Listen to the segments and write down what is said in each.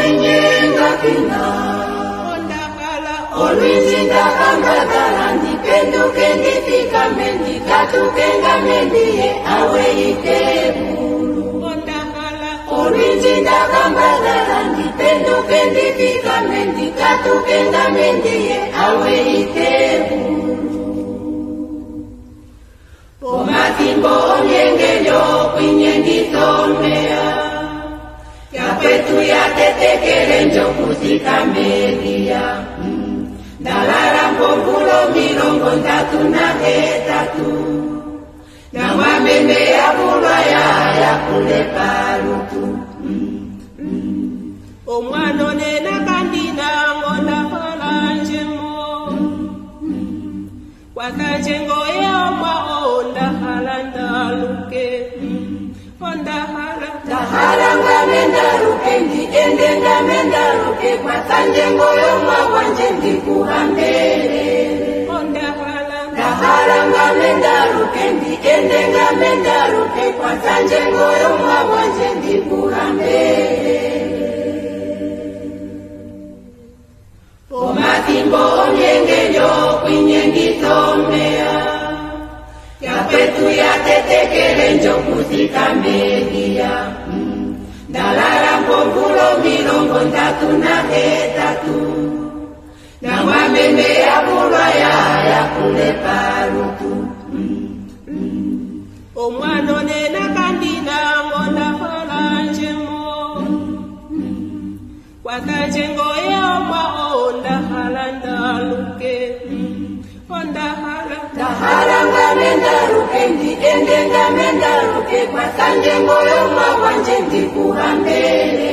kwenyenga kina Olwizinda kambagala ndipenduke ndifika mendi katukenga mendiye awe itebulu Olwizinda kambagala ndipenduke ndifika mendi katukenga mendiye awe itebulu Pomatimbo onyengelyo kwinyengitombea Yapetu yatetekele njokuzika media Dalara mbovulo milongo ndatu na hetatu Na wameme ya bulwa ya kule palutu Omwano nena kandina ngonda halanjemo Wakajengo ya omwa onda halanda luke Onda halanda Daharanga mendaruke ndiendenga mendaruke Kwa kanjengo ya omwa wanje ndikuhambele Onda halanda Daharanga mendaruke ndiendenga mendaruke Kwa kanjengo ya omwa wanje ndikuhambele Pomatimbo onyengelyo kwinyengitombea Yapetu yatetekele njokuzika media Dalara mbovulo milongo ndatu na hetatu Na wameme ya bulwa ya kule palutu Omwano nena kandina ngonda halanjemo Wakajengo ya omwa onda halanda luke Onda halanda Daharanga mendaruke ndiendenga mendaruke Kwa kanjengo ya omwa wanje ndikuhambele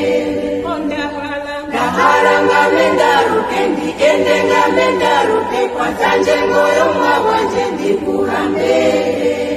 Onda halanda Daharanga mendaruke ndiendenga mendaruke Kwa kanjengo ya omwa wanje ndikuhambele